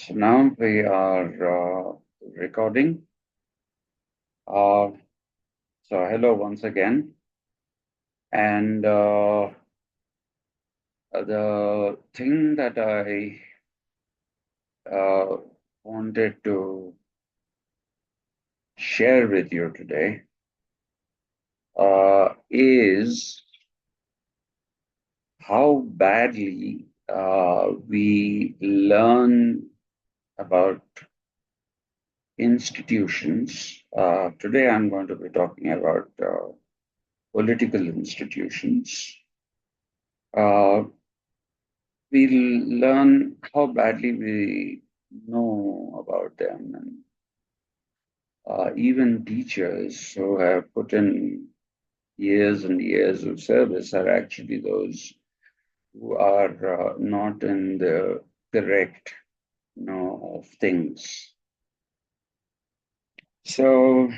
So now we are recording. Uh, so hello once again. And the thing that I uh, wanted to share with you today is how badly we learn about institutions. Today I'm going to be talking about political institutions. Uh, we learn how badly we know about them. And even teachers who have put in years and years of service are actually those who are not in the correct know of things. So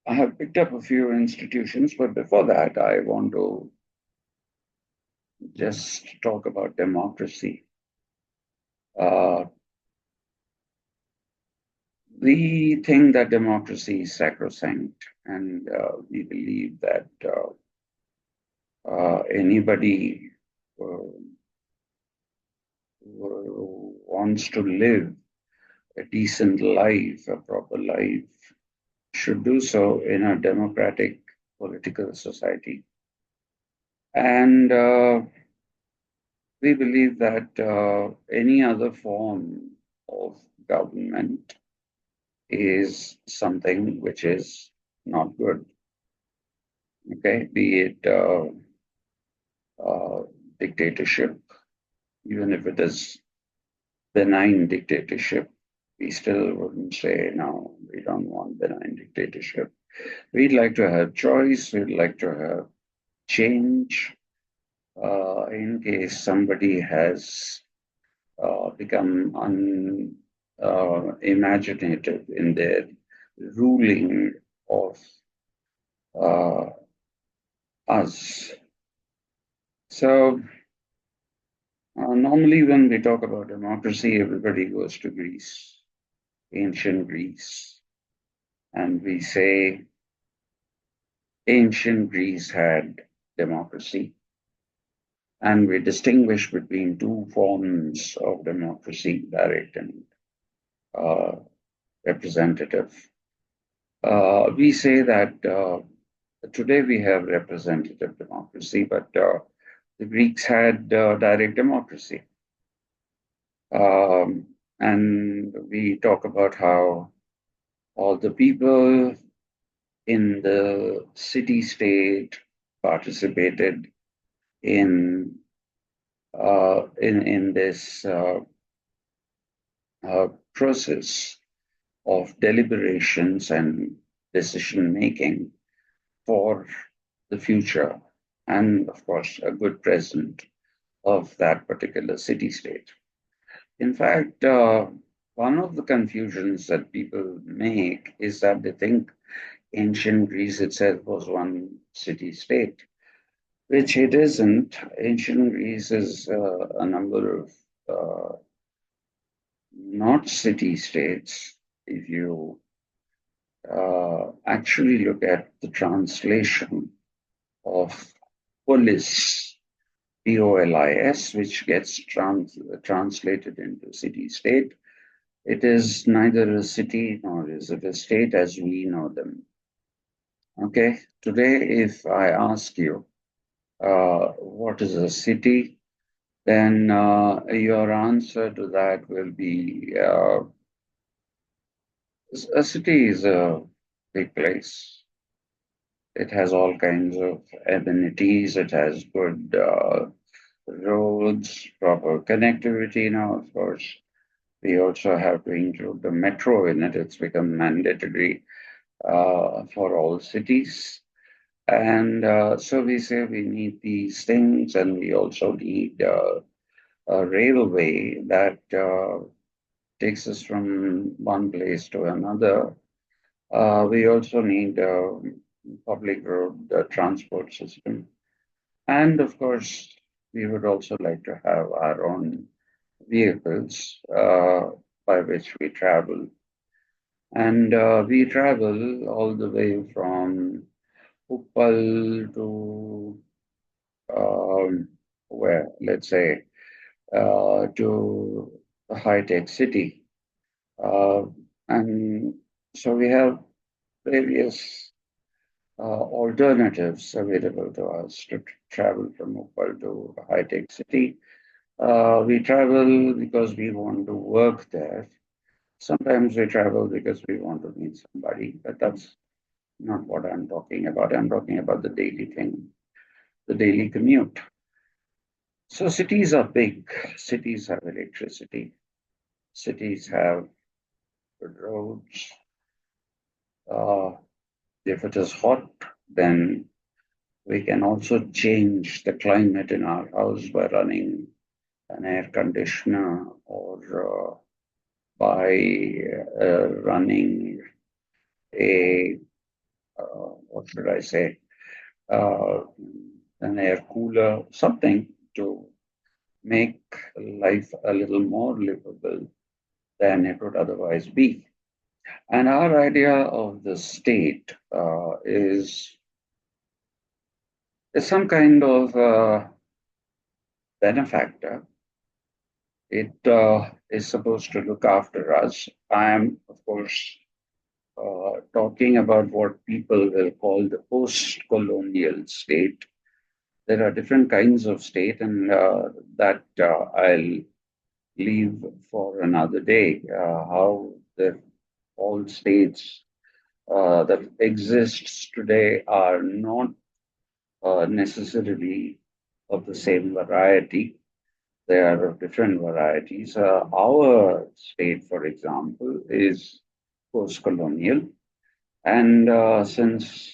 I have picked up a few institutions, but before that, I want to just talk about democracy. Uh, We think that democracy is sacrosanct, and we believe that anybody who wants to live a decent life, a proper life, should do so in a democratic political society. And we believe that any other form of government is something which is not good. Okay, be it uh, dictatorship, even if it is benign dictatorship, we still wouldn't say, no, we don't want benign dictatorship. We'd like to have choice, we'd like to have change in case somebody has become unimaginative in their ruling of uh, us. So, normally, when we talk about democracy, everybody goes to Greece, ancient Greece, and we say ancient Greece had democracy. And we distinguish between two forms of democracy, direct and uh, representative. We say that today we have representative democracy, but the Greeks had direct democracy. And we talk about how all the people in the city state participated in in this process of deliberations and decision making for the future, and of course a good present of that particular city state. In fact, one of the confusions that people make is that they think ancient Greece itself was one city state, which it isn't. Ancient Greece is a number of not city states. If you actually look at the translation of polis, Polis, which gets translated into city state, it is neither a city nor is it a state as we know them. Okay, today if I ask you what is a city, then your answer to that will be a city is a big place. It has all kinds of amenities. It has good roads, proper connectivity. Now, of course, we also have to include the metro in it. It's become mandatory for all cities. And so we say we need these things, and we also need a railway that takes us from one place to another. We also need a public road transport system. And of course, we would also like to have our own vehicles. by which we travel. And we travel all the way from Uppal to where, let's say, to a high-tech city. Uh, and so we have various alternatives available to us to travel from Uppal to a high-tech city. We travel because we want to work there. Sometimes we travel because we want to meet somebody, but that's not what I'm talking about. I'm talking about the daily thing, the daily commute. So cities are big. Cities have electricity. Cities have good roads. Uh, if it is hot, then we can also change the climate in our house by running an air conditioner or by running a, what should I say, uh, an air cooler, something to make life a little more livable than it would otherwise be. And our idea of the state is some kind of benefactor. It is supposed to look after us. I am, of course, talking about what people will call the post-colonial state. There are different kinds of state, and that I'll leave for another day. How all states that exists today are not necessarily of the same variety. They are of different varieties. Our state, for example, is post-colonial. And since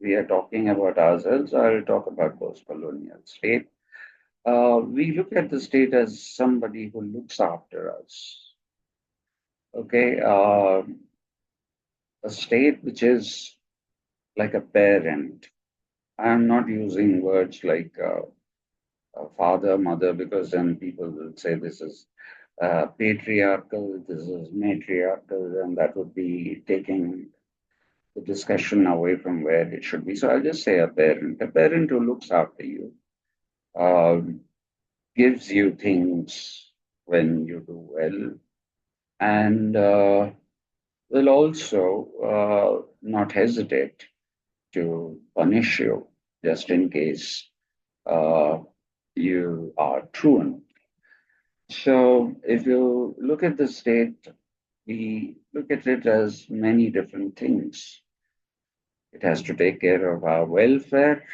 we are talking about ourselves, I'll talk about post-colonial state. We look at the state as somebody who looks after us. Okay, a state which is like a parent. I'm not using words like father, mother, because then people will say this is patriarchal, this is matriarchal, and that would be taking the discussion away from where it should be. So I'll just say a parent who looks after you, uh, gives you things when you do well, and will also not hesitate to punish you just in case uh, you are truant. So if you look at the state, we look at it as many different things. It has to take care of our welfare.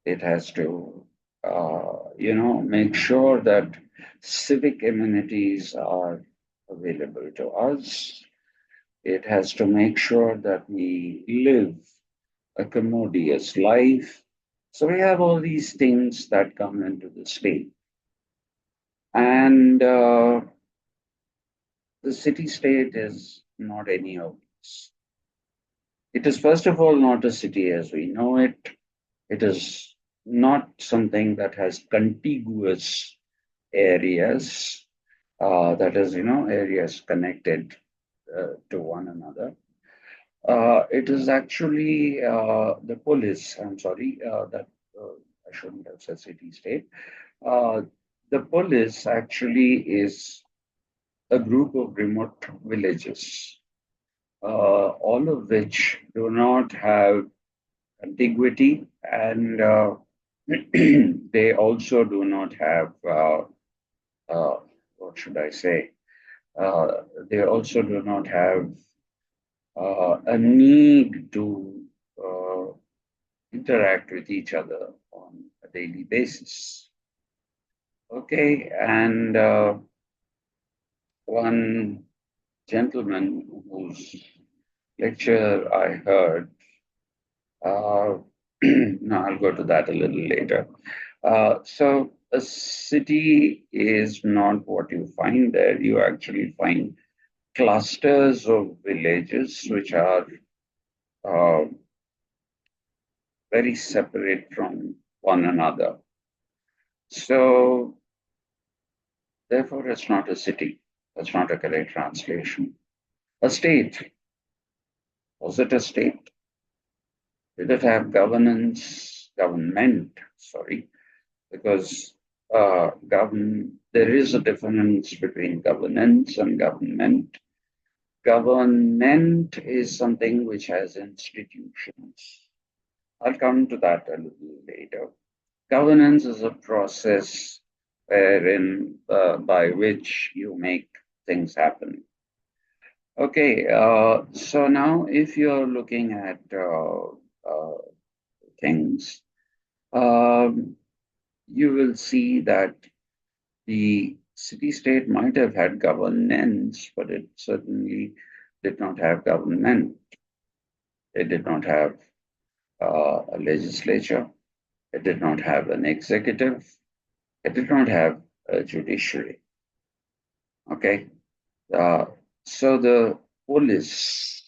It has to, make sure that civic amenities are available to us. It has to make sure that we live a commodious life. So we have all these things that come into the state. And the city state is not any of this. It is, first of all, not a city as we know it. It is not something that has contiguous areas, that is, areas connected to one another. It is actually the police, I'm sorry, that I shouldn't have said city state. Uh, the police actually is a group of remote villages, all of which do not have contiguity, and they also do not have, uh, what should I say, they also do not have a need to interact with each other on a daily basis. Okay, and one gentleman whose lecture I heard, uh, no, I'll go to that a little later. So a city is not what you find there. You actually find clusters of villages which are uh, very separate from one another. So therefore, it's not a city. That's not a correct translation. A state. Was it a state? Did it have governance, government? Sorry, because there is a difference between governance and government. Government is something which has institutions. I'll come to that a little later. Governance is a process wherein by which you make things happen. Okay, so now if you're looking at uh, things, um, you will see that the city-state might have had governance, but it certainly did not have government. It did not have a legislature. It did not have an executive. It did not have a judiciary. Okay, uh, so the police.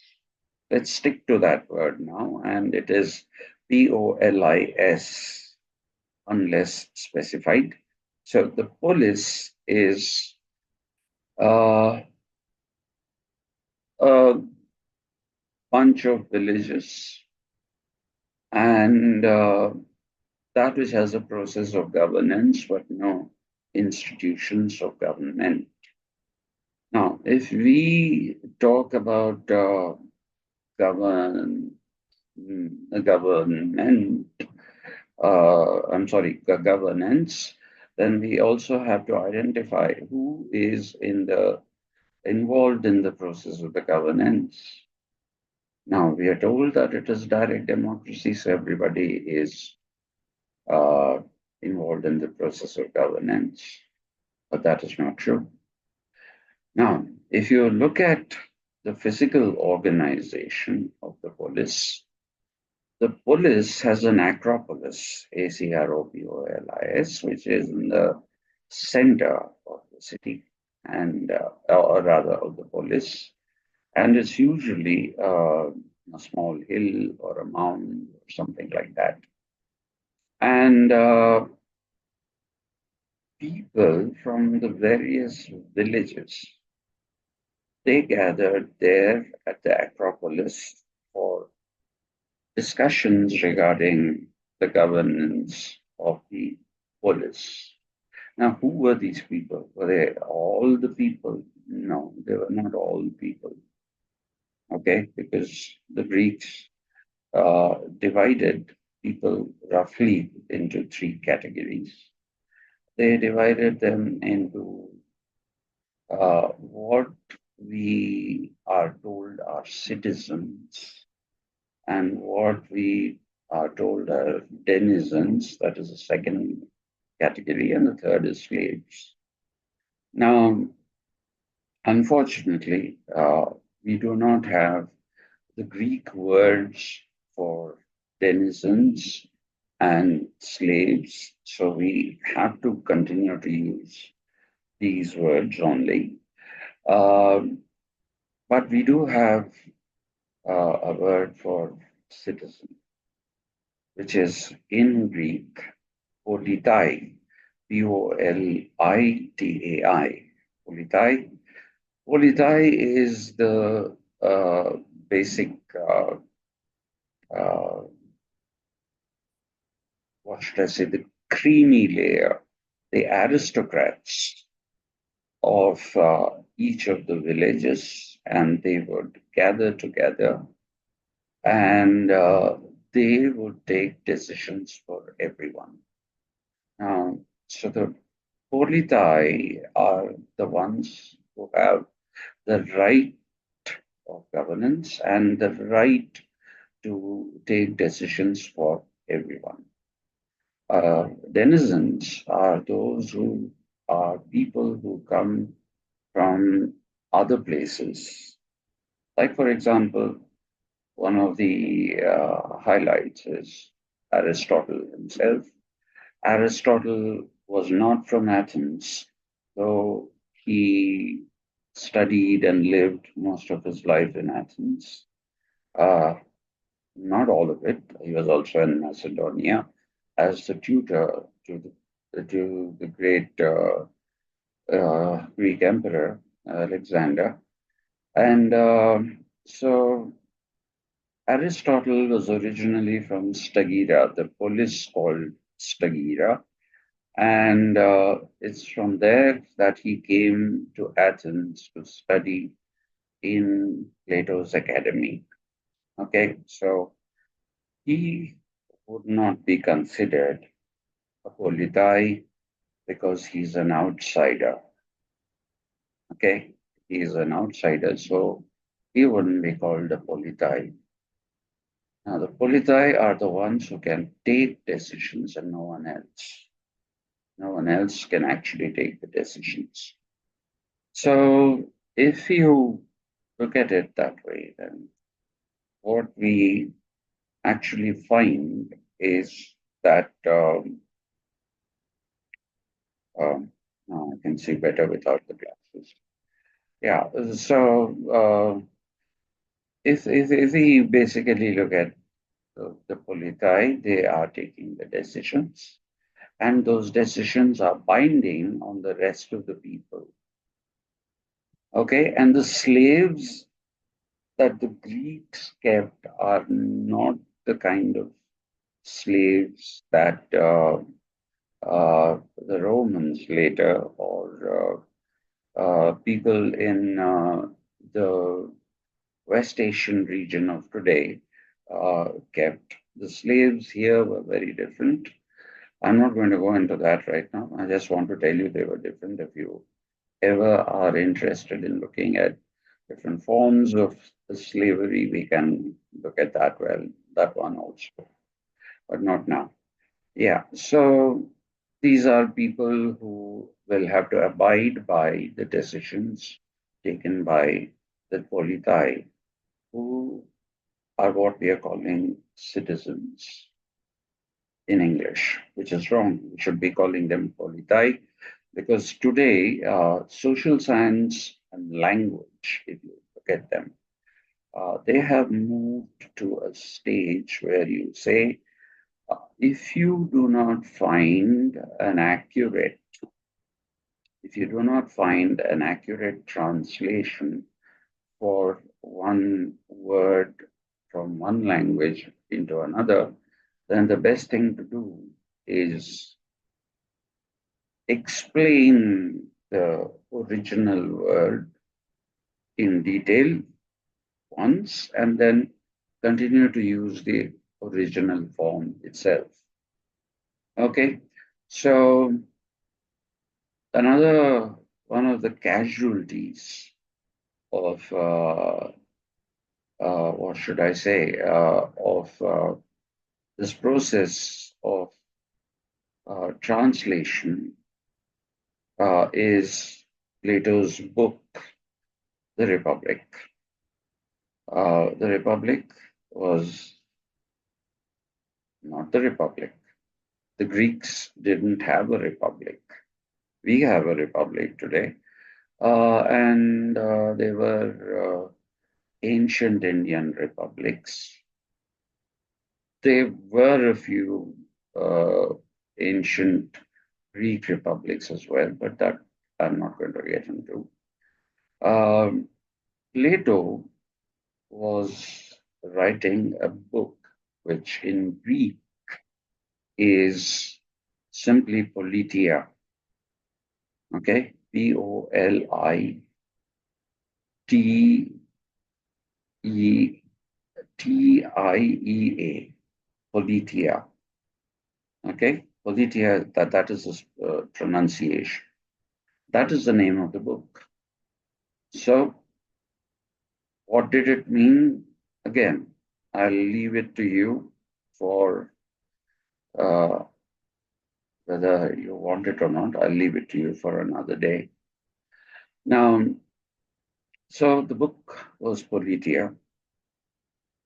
Let's stick to that word now, and it is POLIS, unless specified. So the police is uh, a bunch of villages and that which has a process of governance but no institutions of government. Now, if we talk about govern, government, governance, then we also have to identify who is involved in the process of the governance. Now, we are told that it is direct democracy, so everybody is uh, involved in the process of governance, but that is not true. Now, if you look at the physical organization of the polis has an acropolis, ACROPOLIS, which is in the center of the city, and or rather of the polis, and it's usually a small hill or a mound or something like that. And people from the various villages, they gathered there at the Acropolis for discussions regarding the governance of the polis. Now, who were these people? Were they all the people? No, they were not all people. Okay, because the Greeks divided people roughly into three categories. They divided them into what we are told are citizens and what we are told are denizens, that is the second category, and the third is slaves. Now, unfortunately, we do not have the Greek words for denizens and slaves, so we have to continue to use these words only. But we do have a word for citizen, which is in Greek, politai, Politai, politai. Politai is the basic, what should I say, the creamy layer, the aristocrats of each of the villages, and they would gather together and they would take decisions for everyone. So the Politai are the ones who have the right of governance and the right to take decisions for everyone. Denizens are those who are people who come from other places. Like, for example, one of the highlights is Aristotle himself. Aristotle was not from Athens, though he studied and lived most of his life in Athens. Uh, Not all of it. He was also in Macedonia as the tutor to the great Greek emperor. Alexander. And so Aristotle was originally from Stagira, the polis called Stagira. And it's from there that he came to Athens to study in Plato's academy. Okay, so he would not be considered a politai because he's an outsider. Okay, he's an outsider, so he wouldn't be called a politai. Now, the politai are the ones who can take decisions and no one else. No one else can actually take the decisions. So, if you look at it that way, then what we actually find is that now I can see better without the glasses. Yeah, so if we basically look at the politai, they are taking the decisions, and those decisions are binding on the rest of the people. Okay, and the slaves that the Greeks kept are not the kind of slaves that the Romans later or people in the West Asian region of today kept. The slaves here were very different. I'm not going to go into that right now. I just want to tell you they were different. If you ever are interested in looking at different forms of slavery, we can look at that one also, but not now. Yeah, so these are people who will have to abide by the decisions taken by the politai, who are what we are calling citizens in English, which is wrong. We should be calling them politai because today, social science and language, if you look at them, they have moved to a stage where you say, if you do not find an accurate, if you do not find an accurate translation for one word from one language into another, then the best thing to do is explain the original word in detail once and then continue to use the original form itself. Okay, so another one of the casualties of what should I say of this process of translation is Plato's book, The Republic. The Republic was not the Republic. The Greeks didn't have a republic. We have a republic today. And they were ancient Indian republics. There were a few ancient Greek republics as well, but that I'm not going to get into. Plato was writing a book which in Greek is simply politia. Okay, Politie, Tiea, politia. Okay, politia, that is the pronunciation. That is the name of the book. So, what did it mean? Again, I'll leave it to you for whether you want it or not. I'll leave it to you for another day. Now, so the book was Politia,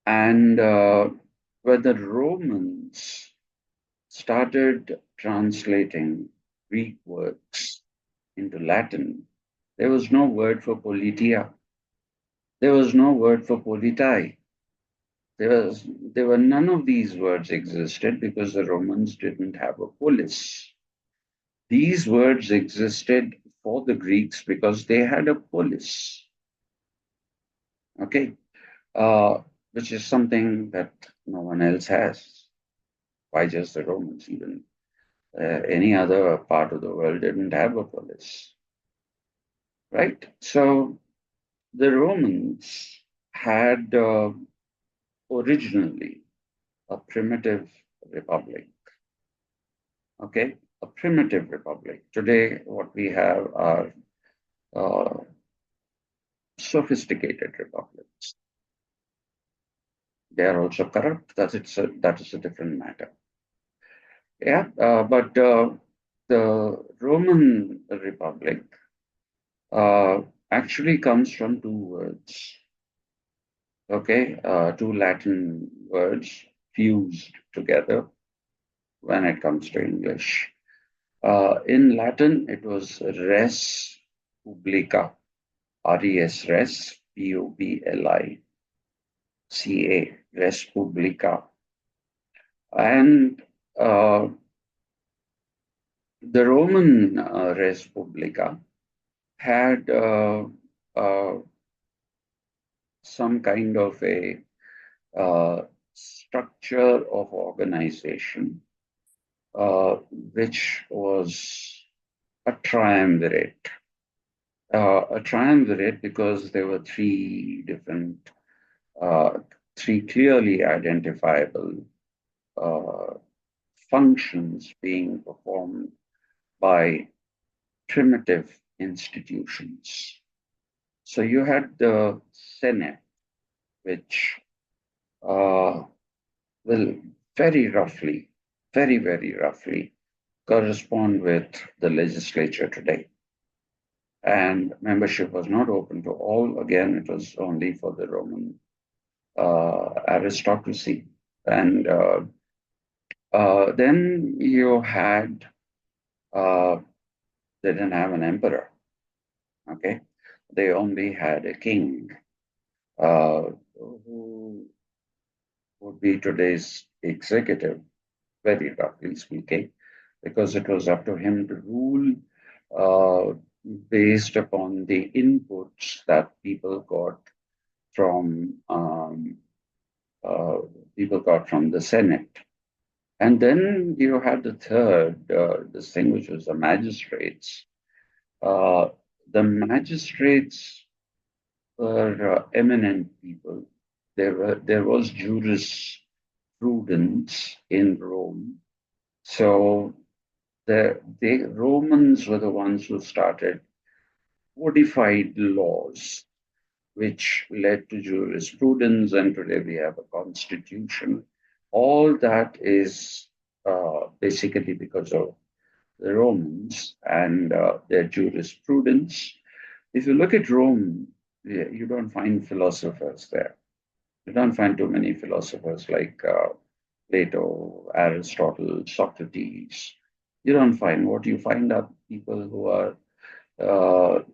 and when the Romans started translating Greek works into Latin, there was no word for politia. There was no word for politai. There were none of these words existed because the Romans didn't have a polis. These words existed for the Greeks because they had a polis, okay, uh, which is something that no one else has. Why just the Romans? Even any other part of the world didn't have a polis, right? So the Romans had originally a primitive republic, okay? A primitive republic. Today, what we have are uh, sophisticated republics. They are also corrupt. That is a different matter. Yeah, but the Roman Republic uh, actually comes from two words. Okay, two Latin words fused together when it comes to English. In Latin, it was res publica, R-E-S, res, Publica, res publica. And the Roman res publica had uh, some kind of a structure of organization, which was a triumvirate. A triumvirate because there were uh, three clearly identifiable uh, functions being performed by primitive institutions. So you had the Senate, which uh, will very roughly, very roughly correspond with the legislature today. And membership was not open to all. Again, it was only for the Roman aristocracy. And then you had, uh, they didn't have an emperor, okay? They only had a king who would be today's executive, very roughly speaking, because it was up to him to rule uh, based upon the inputs that from um, uh, people got from the Senate. And then you had the third, this thing which was the magistrates. Uh, the magistrates were eminent people. There was jurisprudence in Rome. So the Romans were the ones who started codified laws, which led to jurisprudence, and today we have a constitution. All that is basically because of the Romans and their jurisprudence. If you look at Rome, you don't find philosophers there. You don't find too many philosophers like Plato, Aristotle, Socrates. You don't find what you find are people who are, uh,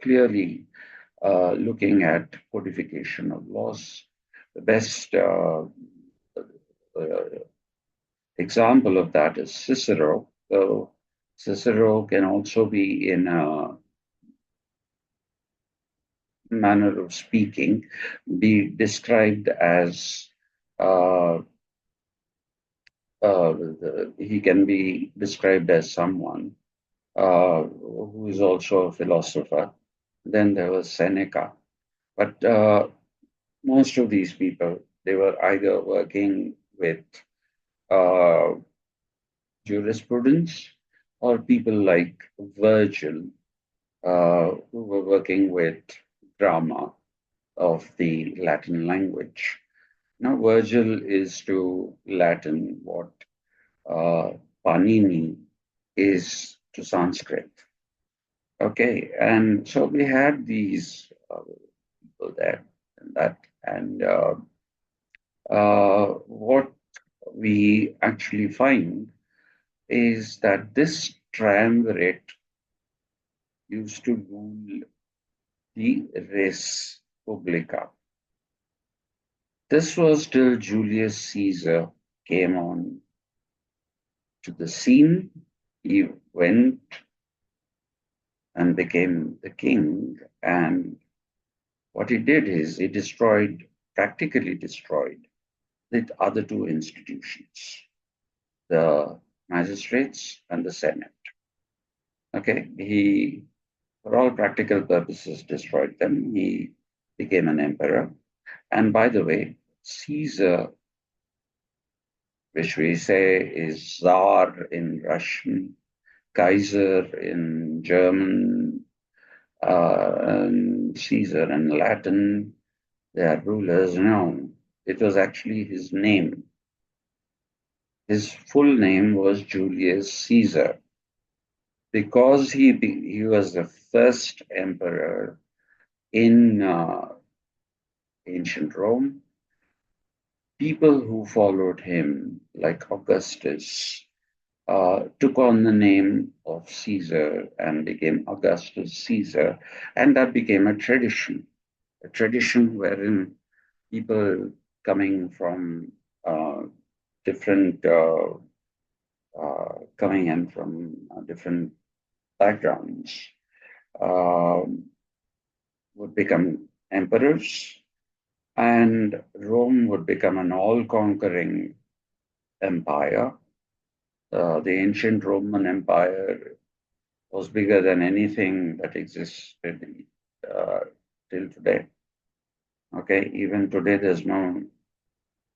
clearly looking at codification of laws. The best uh, example of that is Cicero. So Cicero can also be, in a manner of speaking, be described as uh, he can be described as someone who is also a philosopher. Then there was Seneca. But most of these people, they were either working with uh, jurisprudence or people like Virgil, who were working with grammar of the Latin language. Now, Virgil is to Latin what Panini is to Sanskrit. Okay, and so we had these people there and that, and what we actually find is that this triumvirate used to rule the res publica. This was till Julius Caesar came on to the scene, He went and became the king. And what he did is he destroyed, practically destroyed, the other two institutions, the magistrates and the Senate. Okay, he, for all practical purposes, destroyed them. He became an emperor. And by the way, Caesar, which we say is Tsar in Russian, Kaiser in German, and Caesar in Latin, they are rulers. No, it was actually his name. His full name was Julius Caesar. Because he was the first emperor in ancient Rome, people who followed him, like Augustus, took on the name of Caesar and became Augustus Caesar, and that became a tradition wherein people coming from uh, different coming in from different backgrounds um, would become emperors, and Rome would become an all-conquering empire. The ancient Roman Empire was bigger than anything that existed uh, till today. Okay, even today, there's no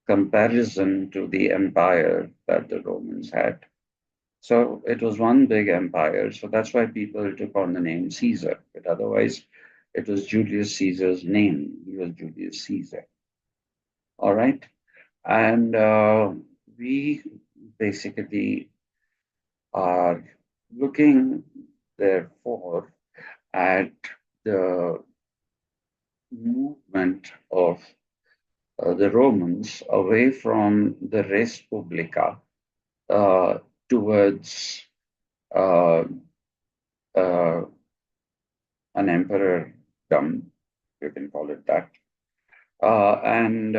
comparison to the empire that the Romans had. So it was one big empire. So that's why people took on the name Caesar. But otherwise, it was Julius Caesar's name. He was Julius Caesar. All right. And we basically are looking, therefore, at the movement of the Romans away from the res publica uh, towards uh, uh, an emperordom, you can call it that. And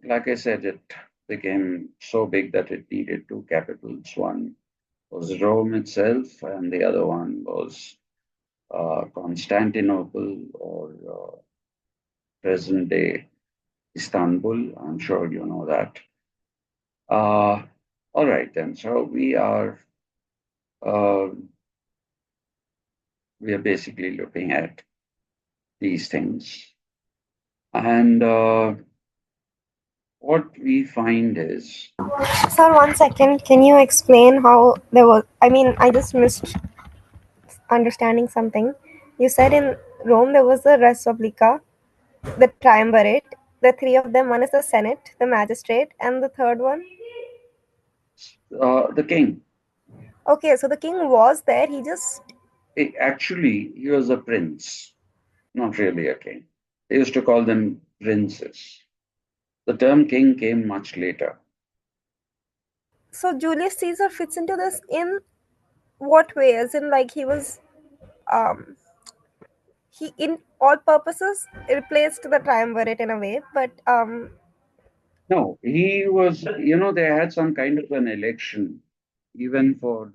like I said, it became so big that it needed two capitals. One was Rome itself, and the other one was Constantinople, or present day Istanbul. I'm sure you know that. Uh, all right, then. So uh, we are basically looking at these things, and what we find is Sir, 1 second. Can you explain how there was? I mean, I just missed understanding something. You said in Rome there was the Res Publica, the Triumvirate. The three of them. One is the Senate, the Magistrate, and the third one. the king. Okay, so the king was there. He just. Actually, he was a prince, not really a king. They used to call them princes. The term king came much later. So Julius Caesar fits into this in what way? As in, like he was, um, he in all purposes replaced the Triumvirate in a way, but No, he was, they had some kind of an election, even for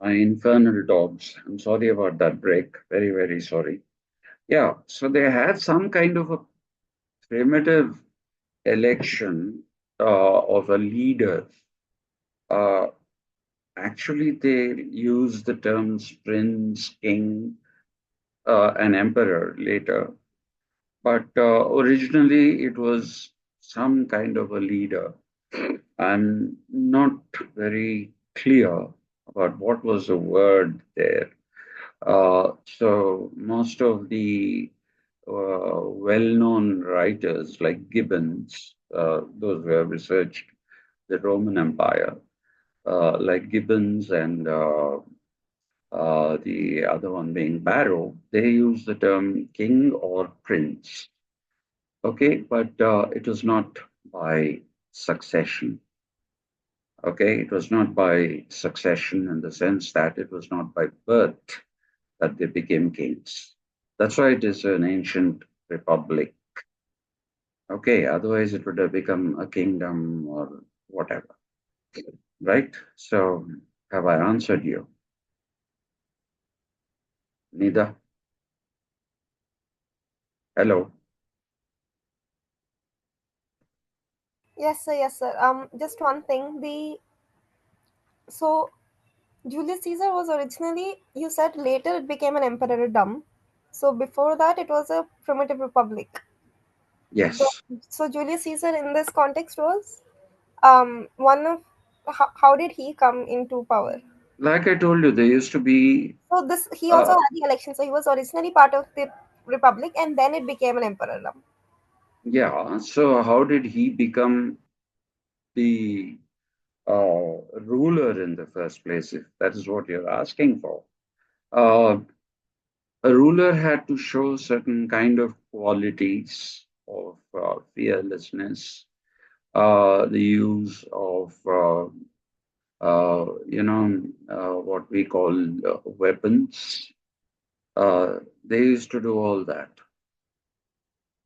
infernal dogs. I'm sorry about that break. Very, very sorry. Yeah, so they had some kind of a primitive election of a leader. Uh, Actually, they use the terms prince, king, and emperor later, but originally it was some kind of a leader. I'm not very clear about what was the word there. So most of the well-known writers like Gibbons, those who have researched the Roman Empire, like Gibbons and the other one being Barrow, they use the term king or prince. Okay, but it was not by succession. Okay, it was not by succession in the sense that it was not by birth that they became kings. That's why it is an ancient republic. Okay, otherwise it would have become a kingdom or whatever, right? So, have I answered you? Neither. Hello. Yes, sir. Yes, sir. Just one thing. So Julius Caesar was originally, you said later it became an emperor. So before that, it was a primitive republic. The, Yes. so Julius Caesar in this context was one of, how did he come into power? Like I told you, there used to be, So this he also uh, had the election. So he was originally part of the republic, and then it became an emperor. yeah. So, how did he become the ruler in the first place, if that is what you're asking for? Uh, a ruler had to show certain kind of qualities of fearlessness, the use of what we call weapons. They used to do all that.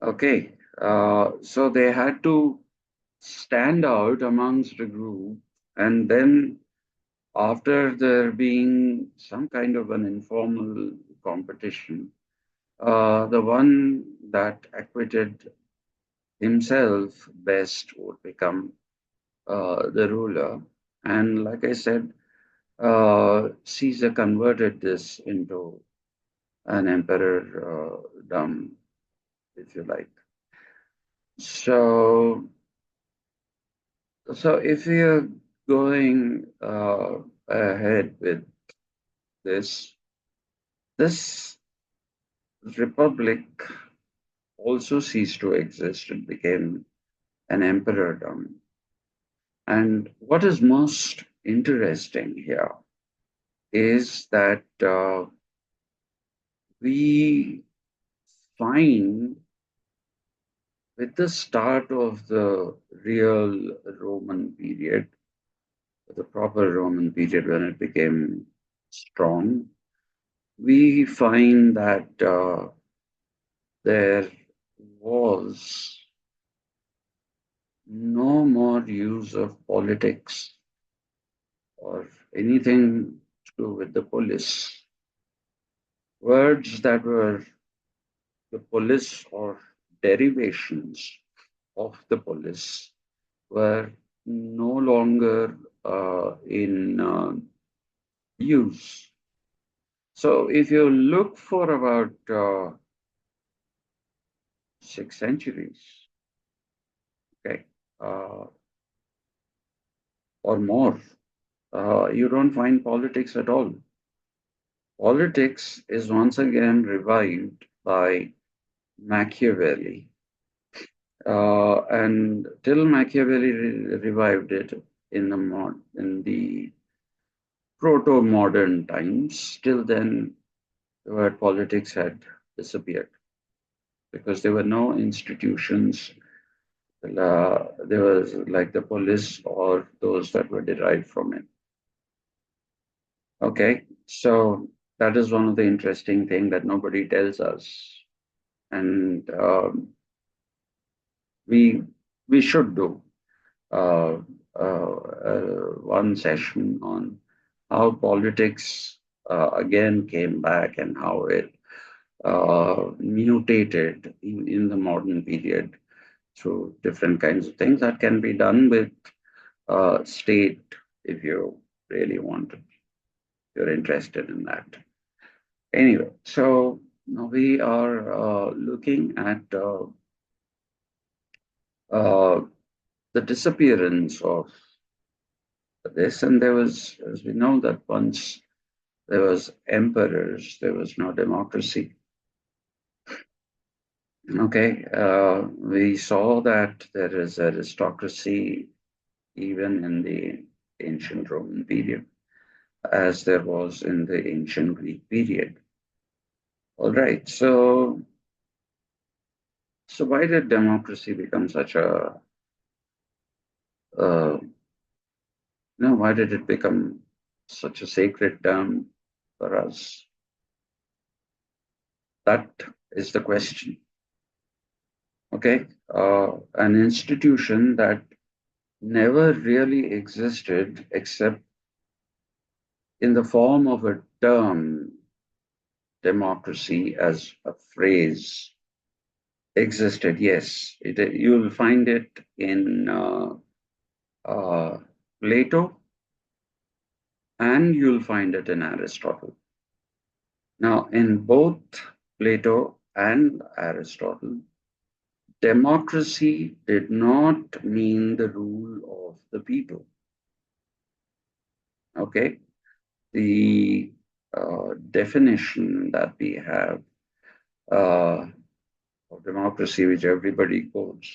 Okay, so they had to stand out amongst the group, and then after there being some kind of an informal competition, the one that acquitted himself best would become the ruler. And like I said, Caesar converted this into an emperor, if you like. So, so if we are going ahead with this, this republic also ceased to exist. It became an emperordom. And what is most interesting here is that we find with the start of the real Roman period, the proper Roman period when it became strong, we find that there was no more use of politics or anything to do with the police. Words that were the police or derivations of the police were no longer in use. So if you look for about 6 centuries, okay, uh, or more, you don't find politics at all. Politics is once again revived by Machiavelli. And till Machiavelli revived it in the proto-modern times, till then the word politics had disappeared because there were no institutions. There was like the police or those that were derived from it. Okay, so that is one of the interesting thing that nobody tells us, and we we should do uh, one session on how politics again came back and how it mutated in the modern period through different kinds of things that can be done with state if you really want to, you're interested in that. Anyway, so now we are looking at uh, the disappearance of this, and there was, as we know, that once there was emperors, there was no democracy. Okay, we saw that there is aristocracy even in the ancient Roman period. as there was in the ancient Greek period. All right, so why did democracy become such a uh, no? Why did it become such a sacred term for us? That is the question. Okay, an institution that never really existed except in the form of a term, democracy as a phrase existed. Yes, you'll find it in uh, Plato and you'll find it in Aristotle. Now, in both Plato and Aristotle, democracy did not mean the rule of the people. Okay, the definition that we have uh, of democracy, which everybody quotes,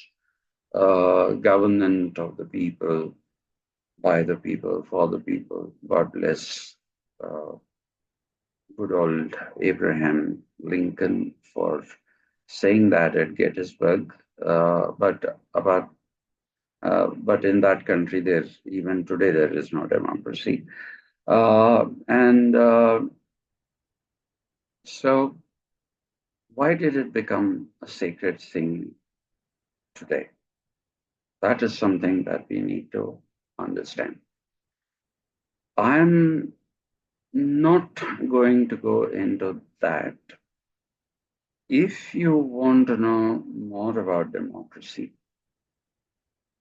government of the people, by the people, for the people. God bless uh, good old Abraham Lincoln for saying that at Gettysburg. But in that country, there's even today there is no democracy. And so, why did it become a sacred thing today? That is something that we need to understand. I'm not going to go into that. If you want to know more about democracy,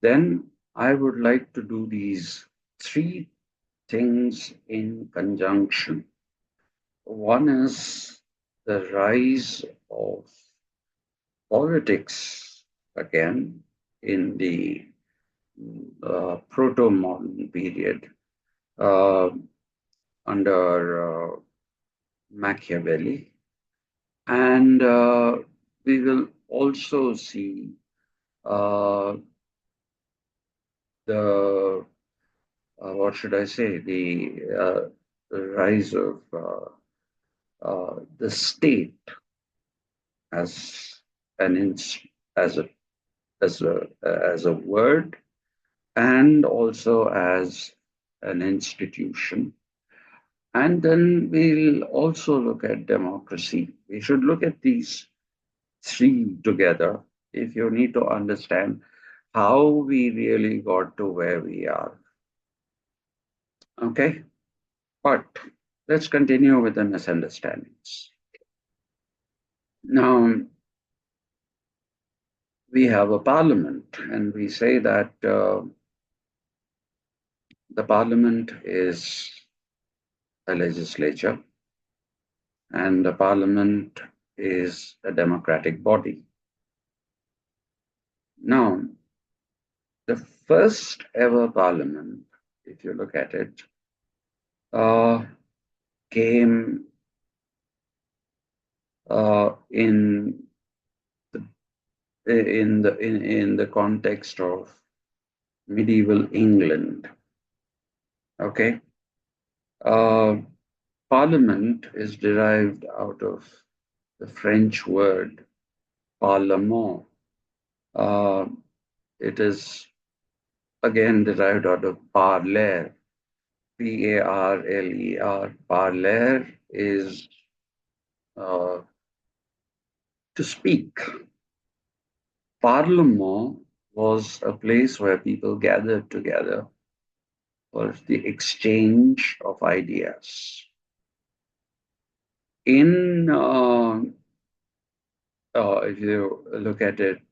then I would like to do these three things in conjunction. One is the rise of politics again in the proto modern period uh, under Machiavelli. And we will also see uh, the what should I say, the rise of the state as an as a as a word and also as an institution. And then we'll also look at democracy. We should look at these three together if you need to understand how we really got to where we are. Okay, but let's continue with the misunderstandings. Now, we have a parliament, and we say that the parliament is a legislature, and the parliament is a democratic body. Now, the first ever parliament, if you look at it, uh, came in in the context of medieval England. Okay, uh, parliament is derived out of the French word parlement. Uh, it is again derived out of parler. Parler. Parler is uh, to speak. Parlement was a place where people gathered together for the exchange of ideas. In if you look at it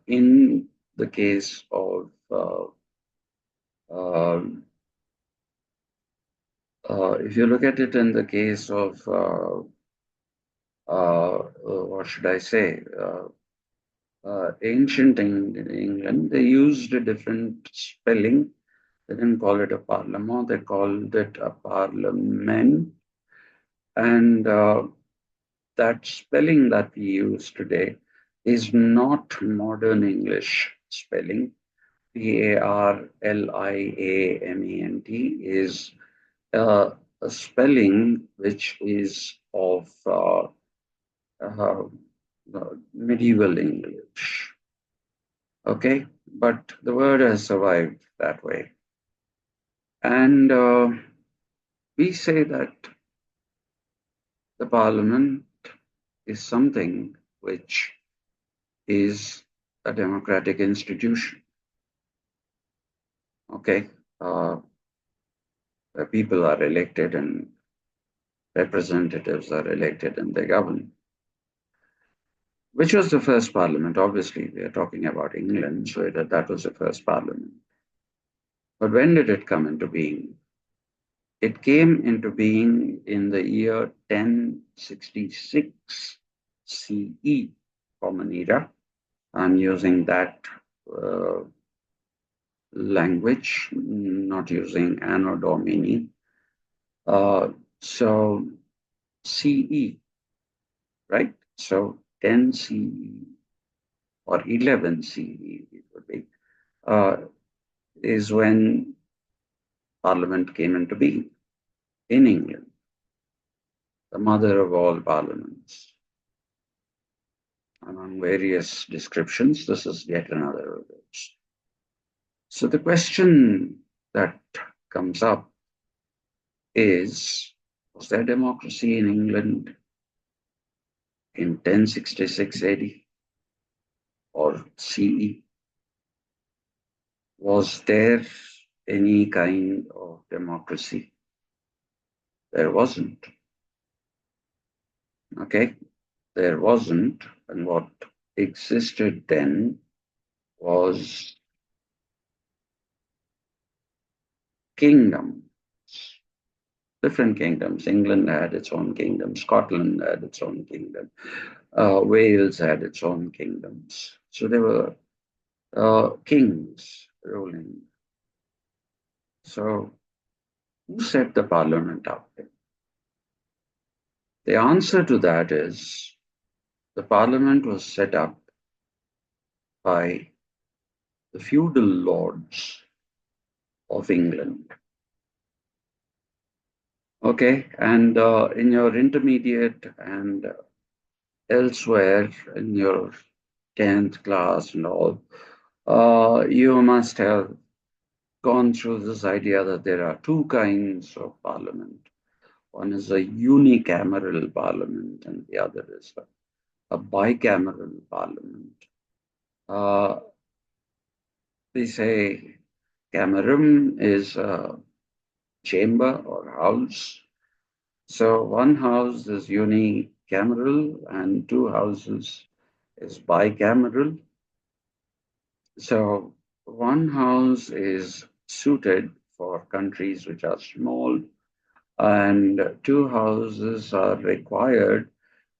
in the case of um, if you look at it in the case of what should I say? Ancient England, they used a different spelling. They didn't call it a parlement, they called it a parliament. And that spelling that we use today is not modern English spelling. Parliament is a spelling which is of uh, medieval English. Okay, but the word has survived that way. And we say that the parliament is something which is a democratic institution. Okay, where people are elected and representatives are elected and they govern. Which was the first parliament? Obviously, we are talking about England, so that was the first parliament. But when did it come into being? It came into being in the year 1066 CE, Common Era. I'm using that uh, language, not using Anno Domini. So CE, right? So 10 CE or 11 CE, it would be, uh, is when Parliament came into being in England, the mother of all parliaments. Among various descriptions, this is yet another of those. So the question that comes up is, was there democracy in England in 1066 AD or CE? Was there any kind of democracy? There wasn't. Okay, there wasn't. And what existed then was kingdoms, different kingdoms. England had its own kingdom, Scotland had its own kingdom, Wales had its own kingdoms. So there were kings ruling. So who set the parliament up? The answer to that is the parliament was set up by the feudal lords of England. Okay, and in your intermediate and elsewhere in your 10th class and all, you must have gone through this idea that there are two kinds of parliament. One is a unicameral parliament, and the other is a bicameral parliament. Uh, we say camerum is a chamber or house. So one house is unicameral and two houses is bicameral. So one house is suited for countries which are small, and two houses are required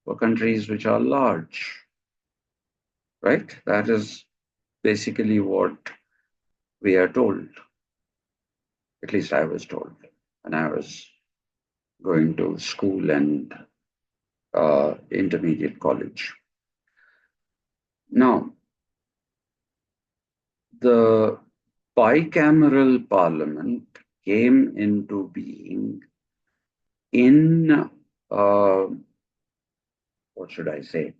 for countries which are large, right? That is basically what we are told. At least I was told when I was going to school and intermediate college. Now, the bicameral parliament came into being in, what should I say?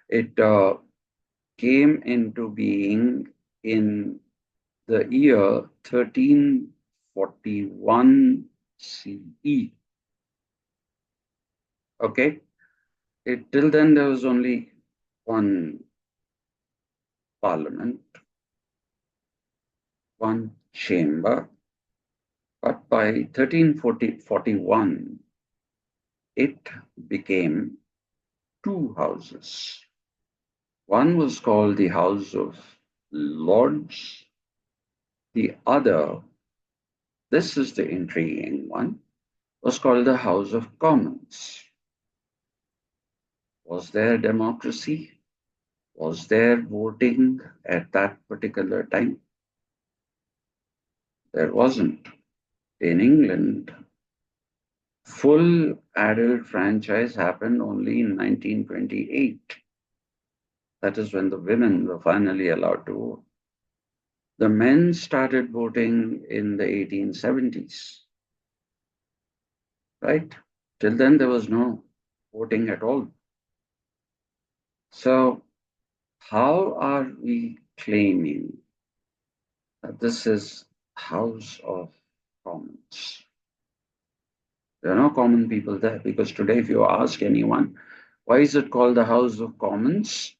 It came into being in the year 1341 CE. Okay, till then there was only one parliament, one chamber, but by 1341 it became two houses. One was called the House of Lords, the other, this is the intriguing one, was called the House of Commons. Was there democracy? Was there voting at that particular time? There wasn't. In England, full adult franchise happened only in 1928. That is when the women were finally allowed to vote. The men started voting in the 1870s. right? Till then, there was no voting at all. So, how are we claiming that this is House of Commons? There are no common people there because today, if you ask anyone, why is it called the House of Commons?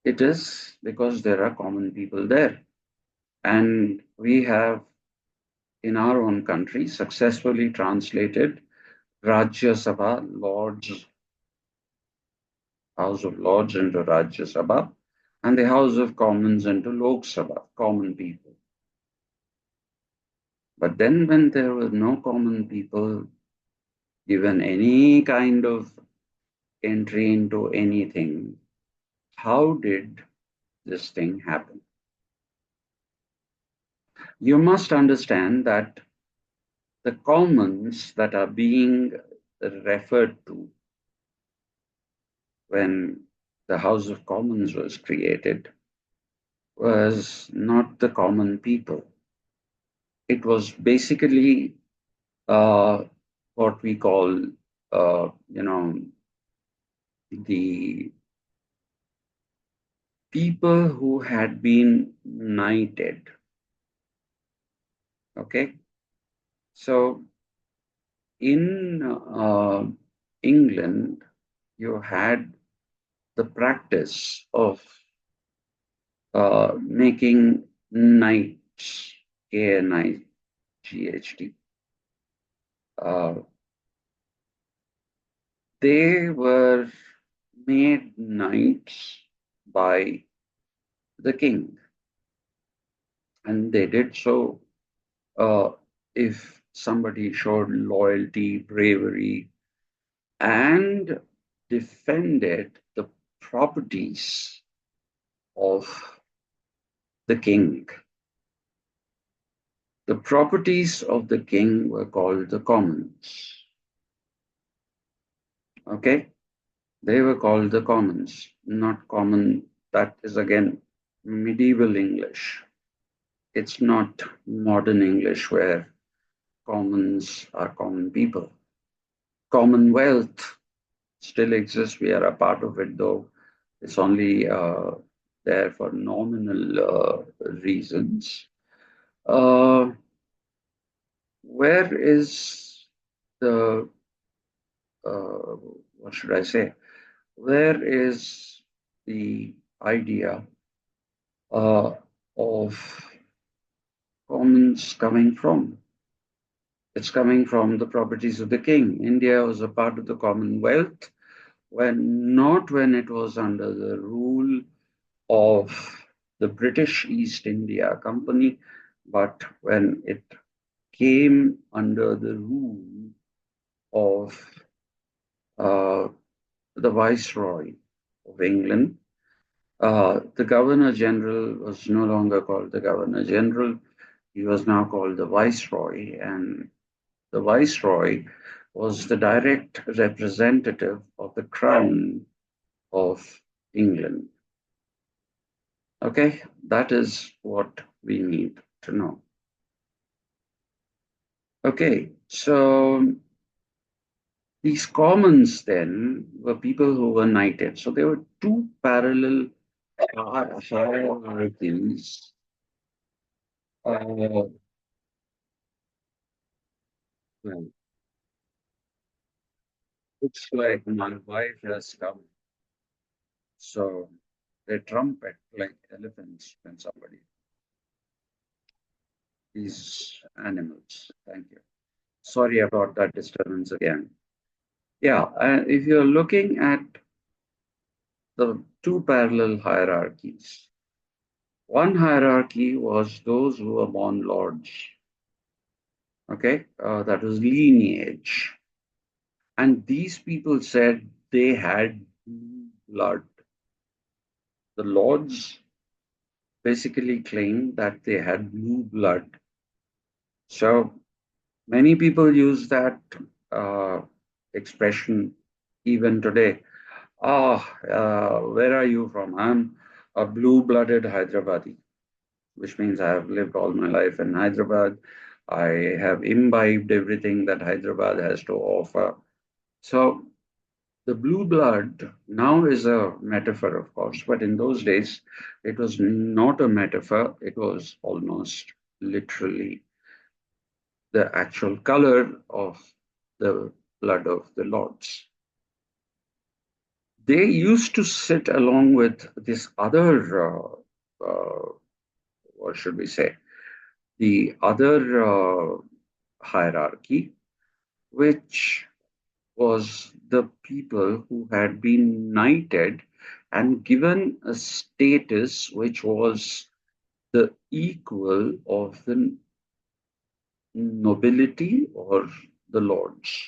It is because there are common people there. And we have, in our own country, successfully translated Rajya Sabha, Lords, House of Lords into Rajya Sabha, and the House of Commons into Lok Sabha, common people. But then, when there were no common people given any kind of entry into anything, how did this thing happen? You must understand that the commons that are being referred to when the House of Commons was created was not the common people. It was basically uh, what we call, you know, the people who had been knighted. Okay, so in England, you had the practice of making knights, KNIGHT. Uh, they were made knights by the king, and they did so uh, if somebody showed loyalty, bravery, and defended the properties of the king. The properties of the king were called the commons. Okay, they were called the commons, not common. That is again medieval English. It's not modern English where commons are common people. Commonwealth still exists. We are a part of it, though it's only there for nominal reasons. Uh, where is the, uh, what should I say? Where is the idea uh, of commons coming from? It's coming from the properties of the king. India was a part of the Commonwealth when not when it was under the rule of the British East India Company, but when it came under the rule of uh, the Viceroy of England. The Governor General was no longer called the Governor General, he was now called the Viceroy, and the Viceroy was the direct representative of the Crown of England. Okay, that is what we need to know. Okay, so these commons then were people who were knighted. So there were two parallel hierarchies. Well, looks like my wife has come. So they trumpet like elephants when somebody, these animals. Thank you. Sorry about that disturbance again. Yeah, if you're looking at the two parallel hierarchies, one hierarchy was those who were born lords. Okay, that was lineage. And these people said they had blood. The lords basically claimed that they had blue blood. So many people use that uh, expression even today. Where are you from? I'm a blue blooded Hyderabadi, which means I have lived all my life in Hyderabad. I have imbibed everything that Hyderabad has to offer. So the blue blood now is a metaphor, of course, but in those days it was not a metaphor, it was almost literally the actual color of the blood of the lords. They used to sit along with this other, what should we say, the other hierarchy, which was the people who had been knighted and given a status which was the equal of the nobility or the lords.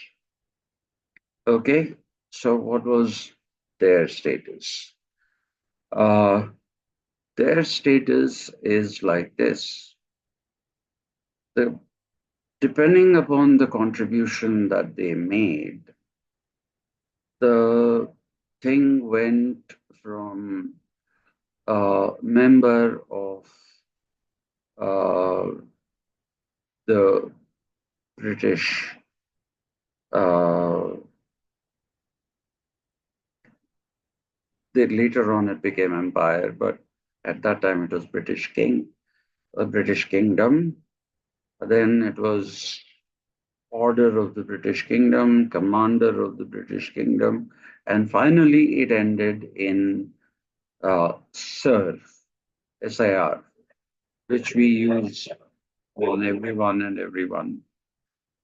Okay, so what was their status? Uh, their status is like this. The, depending upon the contribution that they made, the thing went from a member of uh, the British, uh, later on it became empire, but at that time it was British king, a British kingdom. Then it was order of the British kingdom, commander of the British kingdom, and finally it ended in Sir, SIR, which we use on everyone and everyone.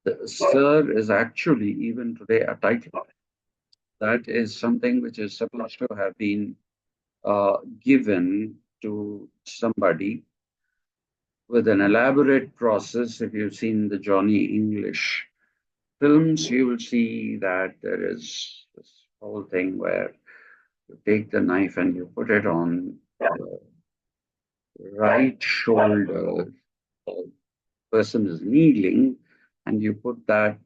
The Sir is actually even today a title. That is something which is supposed to have been given to somebody with an elaborate process. If you've seen the Johnny English films, you will see that there is this whole thing where you take the knife and you put it on the right shoulder. The person is kneeling, and you put that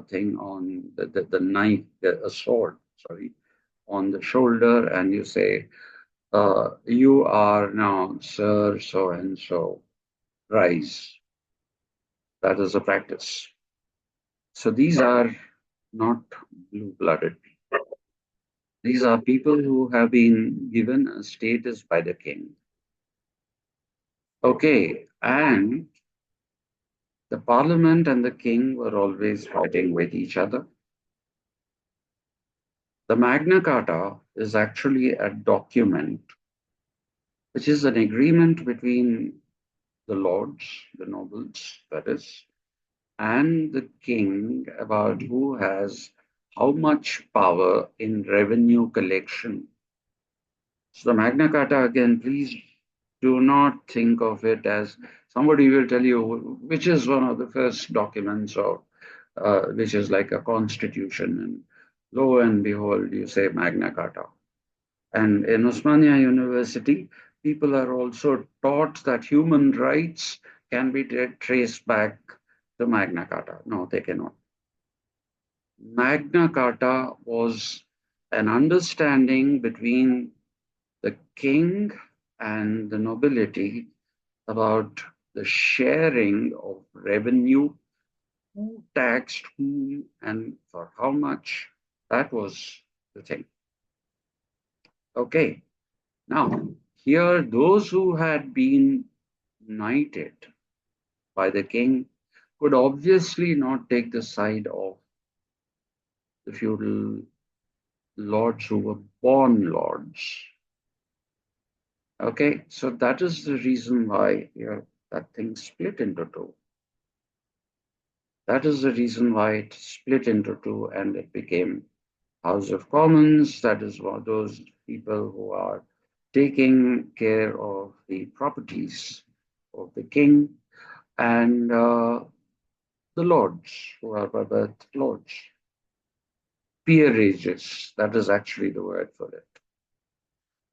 thing on the knife, a sword, sorry, on the shoulder, and you say, you are now Sir so and so, rise. That is a practice. So these are not blue blooded people. These are people who have been given a status by the king. Okay, and the parliament and the king were always fighting with each other. The Magna Carta is actually a document which is an agreement between the lords, the nobles, that is, and the king about who has how much power in revenue collection. So the Magna Carta, again, please do not think of it as somebody will tell you which is one of the first documents or which is like a constitution. And lo and behold, you say Magna Carta. And in Osmania University, people are also taught that human rights can be traced back to Magna Carta. No, they cannot. Magna Carta was an understanding between the king and the nobility about the sharing of revenue, who taxed whom and for how much. That was the thing. Okay, now here those who had been knighted by the king could obviously not take the side of the feudal lords who were born lords. Okay, so that is the reason why that thing split into two. That is the reason why it split into two and it became House of Commons. That is what those people who are taking care of the properties of the king, and the lords who are by birth lords. Peerages, that is actually the word for it.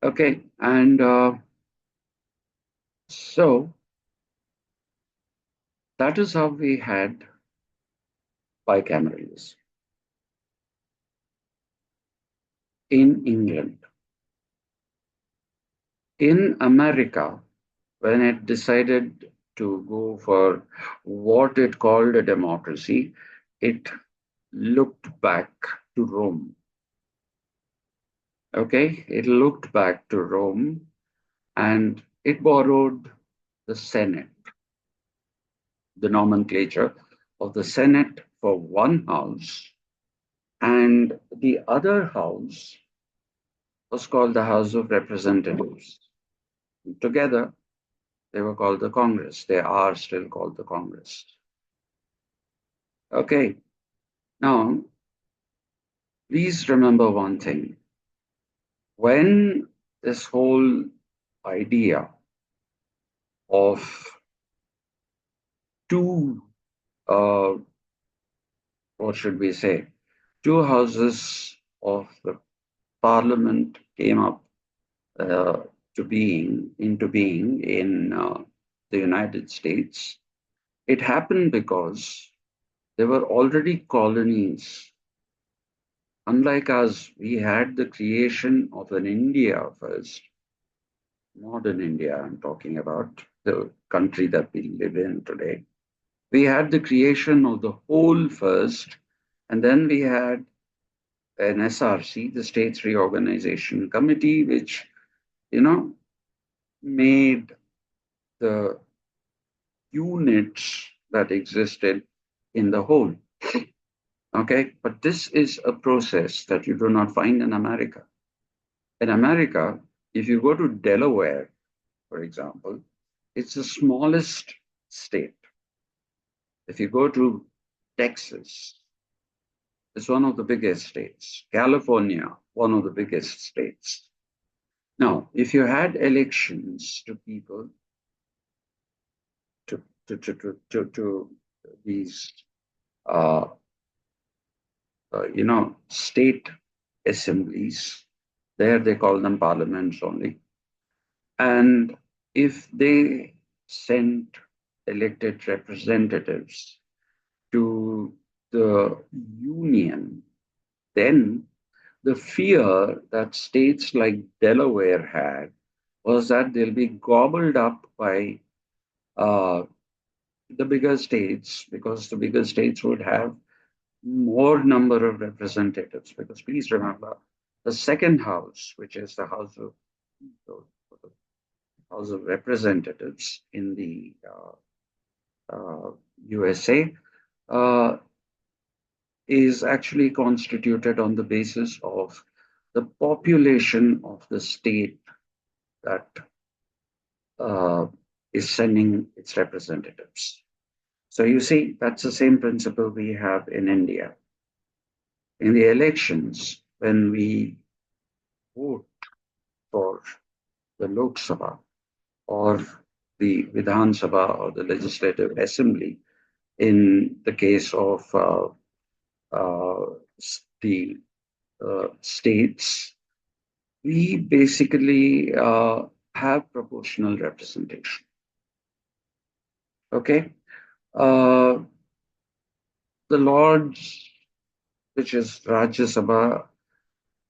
Okay, and so that is how we had bicameralism in England. In America, when it decided to go for what it called a democracy, it looked back to Rome. Okay, it looked back to Rome and it borrowed the Senate, the nomenclature of the Senate for one house, and the other house was called the House of Representatives. Together, they were called the Congress. They are still called the Congress. Okay, now please remember one thing. When this whole idea of two, uh, what should we say, two houses of the parliament came up uh, into being in the United States, it happened because there were already colonies. Unlike us, we had the creation of an India first, modern India, I'm talking about the country that we live in today. We had the creation of the whole first, and then we had an SRC, the States Reorganization Committee, which, you know, made the units that existed in the whole. Okay, but this is a process that you do not find in America. In America, if you go to Delaware, for example, it's the smallest state. If you go to Texas, it's one of the biggest states. California, one of the biggest states. Now, if you had elections to people, to these, uh, state assemblies, there they call them parliaments only. And if they sent elected representatives to the union, then the fear that states like Delaware had was that they'll be gobbled up by uh, the bigger states, because the bigger states would have more number of representatives. Because please remember, the second house, which is the House of Representatives in the USA, uh, is actually constituted on the basis of the population of the state that uh, is sending its representatives. So you see, that's the same principle we have in India. In the elections, when we vote for the Lok Sabha or the Vidhan Sabha or the Legislative Assembly, in the case of the states, we basically have proportional representation. Okay. Uh, the Lords, which is Rajya Sabha,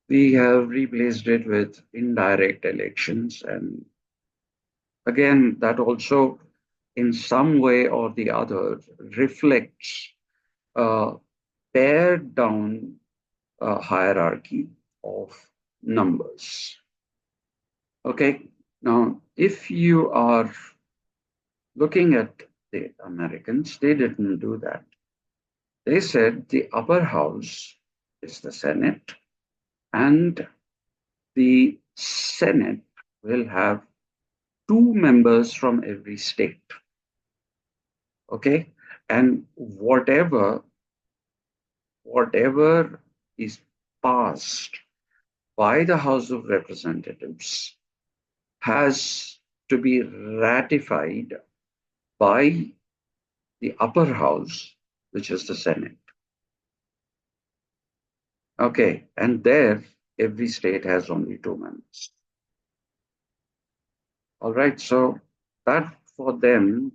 we have replaced it with indirect elections. And again, that also, in some way or the other, reflects a pared down hierarchy of numbers. Okay. Now, if you are looking at the Americans, they didn't do that. They said the upper house is the Senate, and the Senate will have two members from every state. Okay, and whatever is passed by the House of Representatives has to be ratified by the upper house, which is the Senate. Okay, and there every state has only two members. All right, so that for them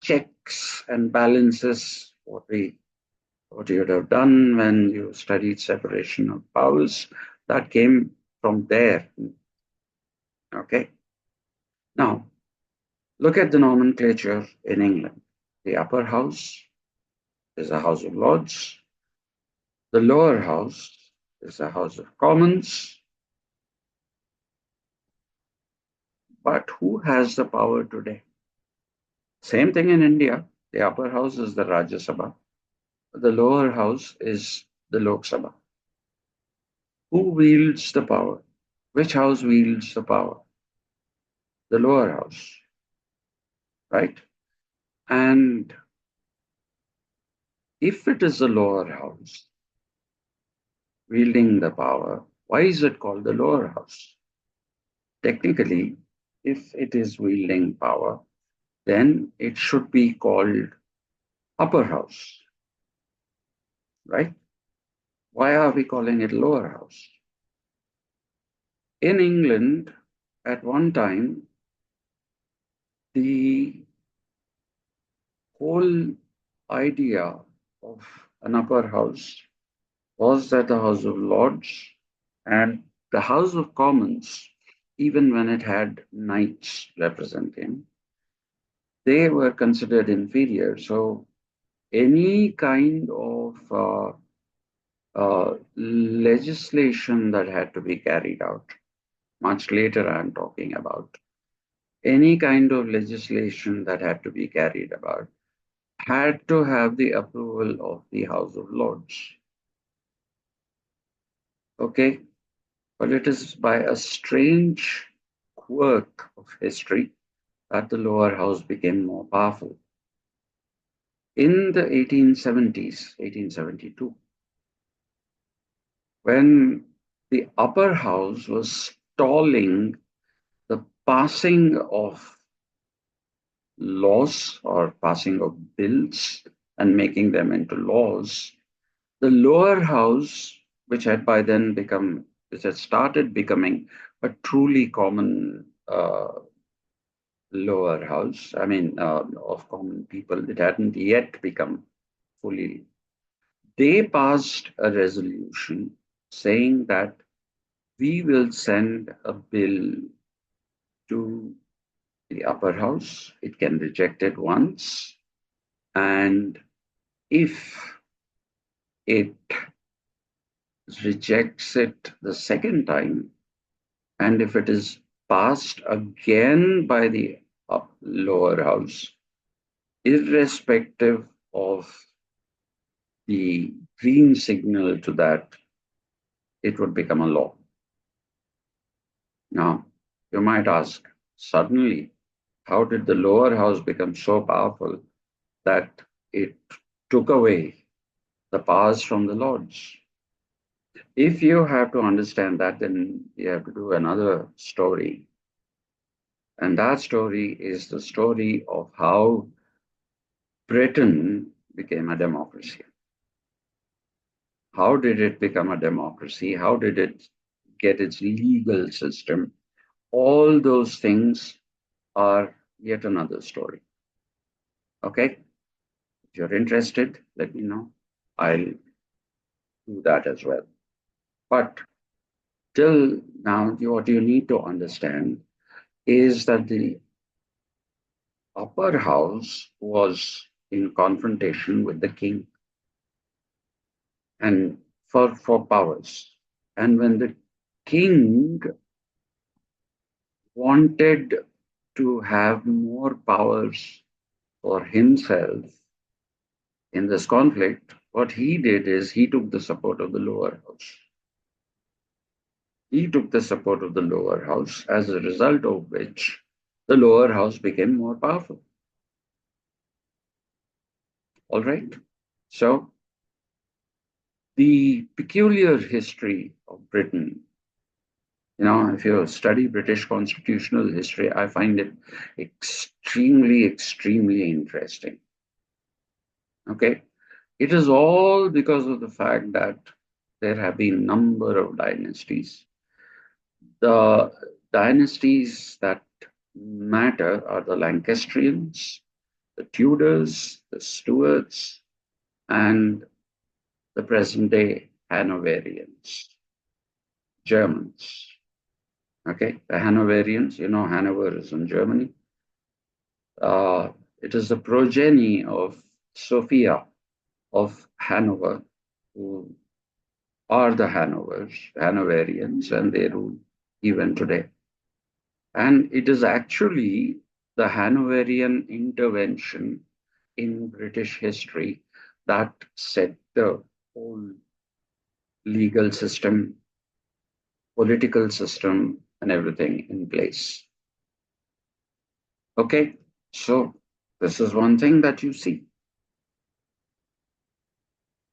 checks and balances what you would have done when you studied separation of powers. That came from there. Okay. Now, Look at the nomenclature in England. The upper house is a House of Lords. The lower house is a House of Commons. But who has the power today? Same thing in India. The upper house is the Rajya Sabha. The lower house is the Lok Sabha. Who wields the power? Which house wields the power? The lower house, right? And if it is the lower house wielding the power, why is it called the lower house? Technically, if it is wielding power, then it should be called upper house, right? Why are we calling it lower house? In England, at one time, the whole idea of an upper house was that the House of Lords and the House of Commons, even when it had knights representing, they were considered inferior. So any kind of legislation that had to be carried out, much later I'm talking about, any kind of legislation that had to be carried about had to have the approval of the House of Lords. Okay, but it is by a strange quirk of history that the lower house became more powerful. In the 1870s, 1872, when the upper house was stalling the passing of laws or passing of bills and making them into laws, the lower house, which had by then become, which had started becoming a truly common lower house, of common people, it hadn't yet become fully. They passed a resolution saying that we will send a bill to the upper house. It can reject it once. And if it rejects it the second time, and if it is passed again by the lower house, irrespective of the green signal to that, it would become a law. Now, you might ask, suddenly, how did the lower house become so powerful that it took away the powers from the lords? If you have to understand that, then you have to do another story. And that story is the story of how Britain became a democracy. How did it become a democracy? How did it get its legal system? All those things are yet another story. Okay? If you're interested, let me know. I'll do that as well. But till now, what you need to understand is that the upper house was in confrontation with the king and for powers. And when the king wanted to have more powers for himself in this conflict, what he did is he took the support of the lower house. He took the support of the lower house, as a result of which the lower house became more powerful. All right. So, the peculiar history of Britain, if you study British constitutional history, I find it extremely, extremely interesting. Okay. It is all because of the fact that there have been number of dynasties. The dynasties that matter are the Lancastrians, the Tudors, the Stuarts, and the present day Hanoverians, Germans. Okay, the Hanoverians, Hanover is in Germany. Uh, it is the progeny of Sophia of Hanover, who are the Hanoverians, and they rule even today. And it is actually the Hanoverian intervention in British history that set the whole legal system, political system, and everything in place. Okay, so this is one thing that you see.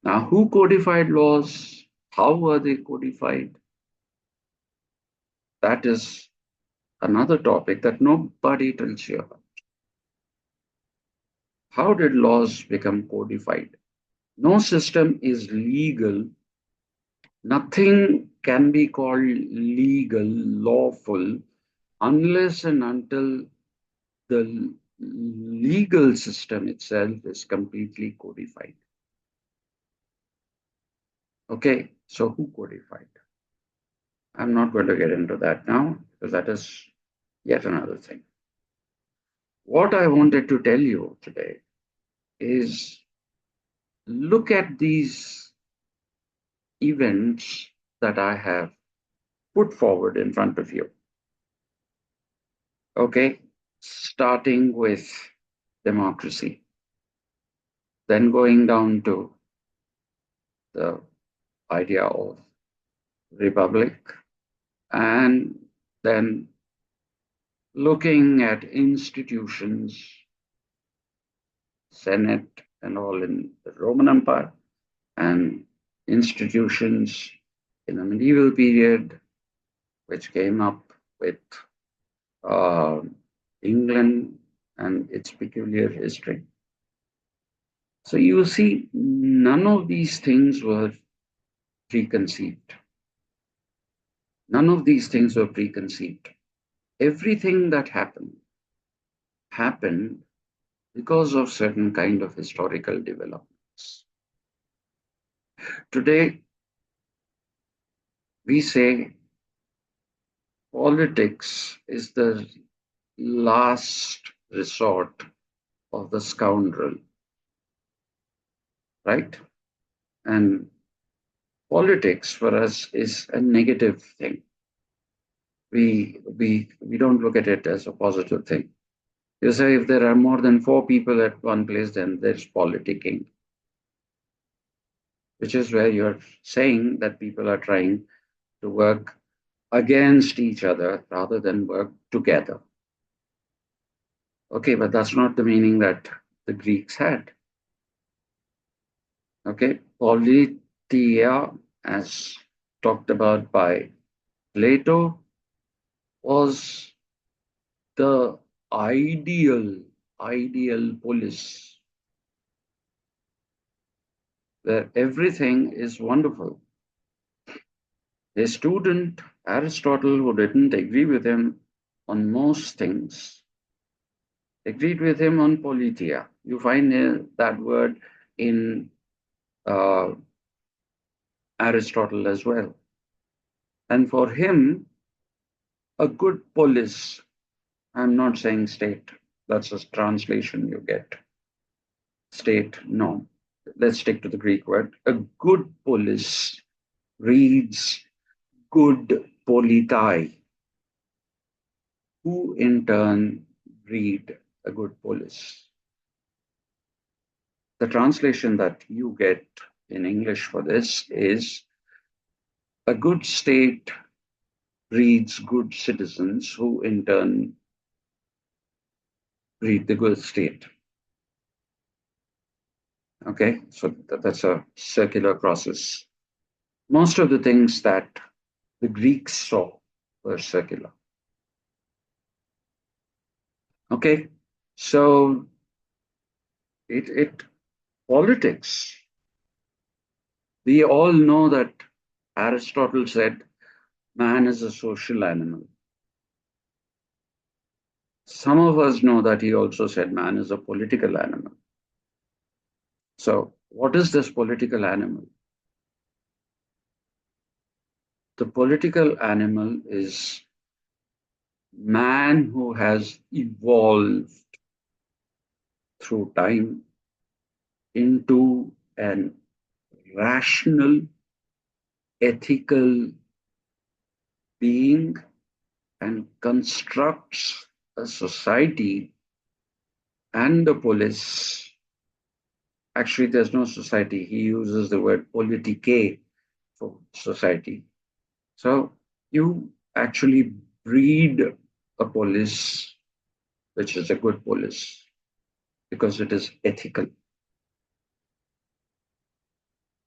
Now, who codified laws? How were they codified? That is another topic that nobody tells you about. How did laws become codified? No system is legal. Nothing can be called legal, lawful, unless and until the legal system itself is completely codified. Okay, so who codified? I'm not going to get into that now because that is yet another thing. What I wanted to tell you today is look at these events that I have put forward in front of you. Okay, starting with democracy, then going down to the idea of republic, and then looking at institutions, Senate, and all in the Roman Empire, and institutions in the medieval period, which came up with uh, England and its peculiar history. So you see, none of these things were preconceived. None of these things were preconceived. Everything that happened because of certain kind of historical developments. Today, we say politics is the last resort of the scoundrel, right? And politics for us is a negative thing. We don't look at it as a positive thing. You say if there are more than four people at one place, then there's politicking, which is where you're saying that people are trying to work against each other rather than work together. Okay, but that's not the meaning that the Greeks had. Okay, politia, as talked about by Plato, was the ideal polis, where everything is wonderful. A student, Aristotle, who didn't agree with him on most things, agreed with him on politia. You find that word in uh, Aristotle as well. And for him, a good polis, I'm not saying state, that's a translation you get. State, no. Let's stick to the Greek word. A good polis reads good politai, who in turn read a good polis. The translation that you get in English for this is a good state breeds good citizens who in turn breed the good state. Okay, so that's a circular process. Most of the things that the Greeks saw were circular. Okay, so it politics. We all know that Aristotle said man is a social animal. Some of us know that he also said man is a political animal. So, what is this political animal? The political animal is man who has evolved through time into an rational, ethical being and constructs a society and the police. Actually, there's no society. He uses the word politique for society. So you actually breed a police which is a good police because it is ethical.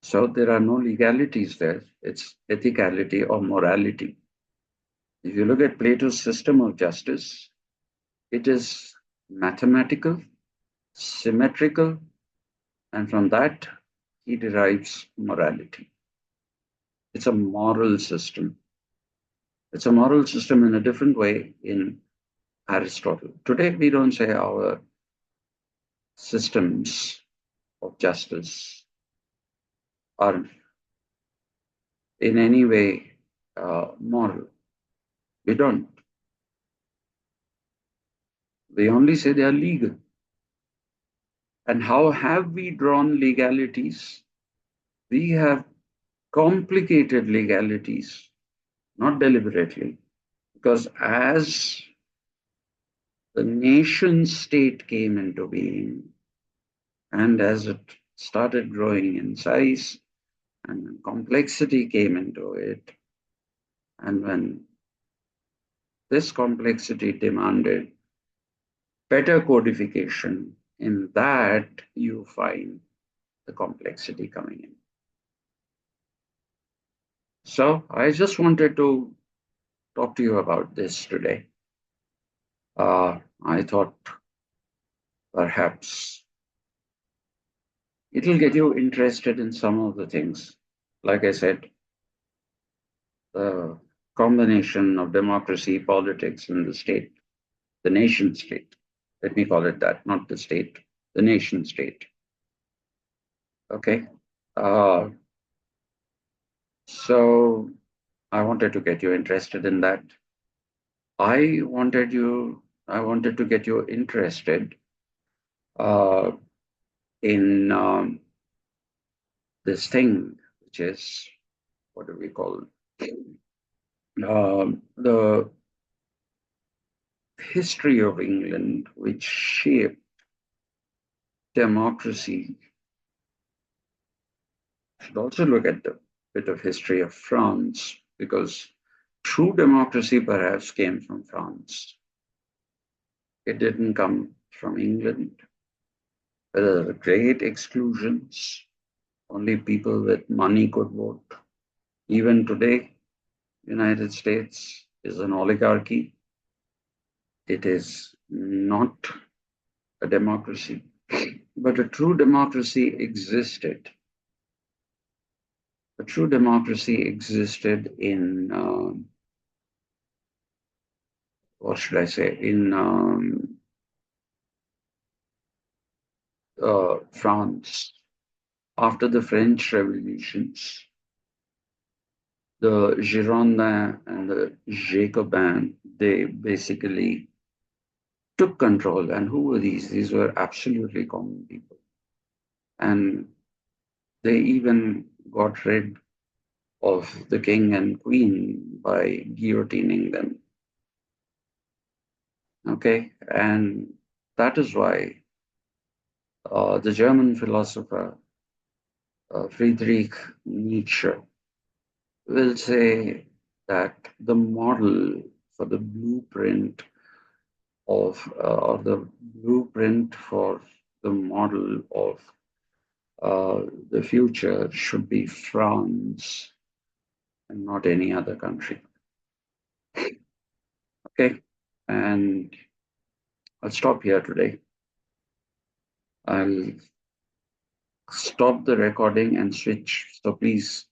So there are no legalities there. It's ethicality or morality. If you look at Plato's system of justice, it is mathematical, symmetrical, and from that he derives morality. It's a moral system. It's a moral system in a different way in Aristotle. Today, we don't say our systems of justice are in any way moral. We don't. We only say they are legal. And how have we drawn legalities? We have complicated legalities, not deliberately, because as the nation state came into being and as it started growing in size and complexity came into it, and when this complexity demanded better codification, in that you find the complexity coming in. So I just wanted to talk to you about this today. I thought perhaps it'll get you interested in some of the things. Like I said, the combination of democracy, politics, and the state, the nation state. Let me call it that, not the state, the nation state. Okay. Uh, so I wanted to get you interested in that. I wanted to get you interested uh, in this thing, which is, what do we call it? The history of England, which shaped democracy. Should also look at the bit of history of France, because true democracy perhaps came from France. It didn't come from England. There were great exclusions. Only people with money could vote. Even today, United States is an oligarchy. It is not a democracy, but a true democracy existed. A true democracy existed in, what should I say, in France after the French revolutions. The Girondins and the Jacobins, they basically took control. And who were these? These were absolutely common people. And they even got rid of the king and queen by guillotining them. Okay, and that is why the German philosopher Friedrich Nietzsche will say that the model for the blueprint of, or the blueprint for the model of the future should be France and not any other country. Okay, and I'll stop here today. I'll stop the recording and switch. So please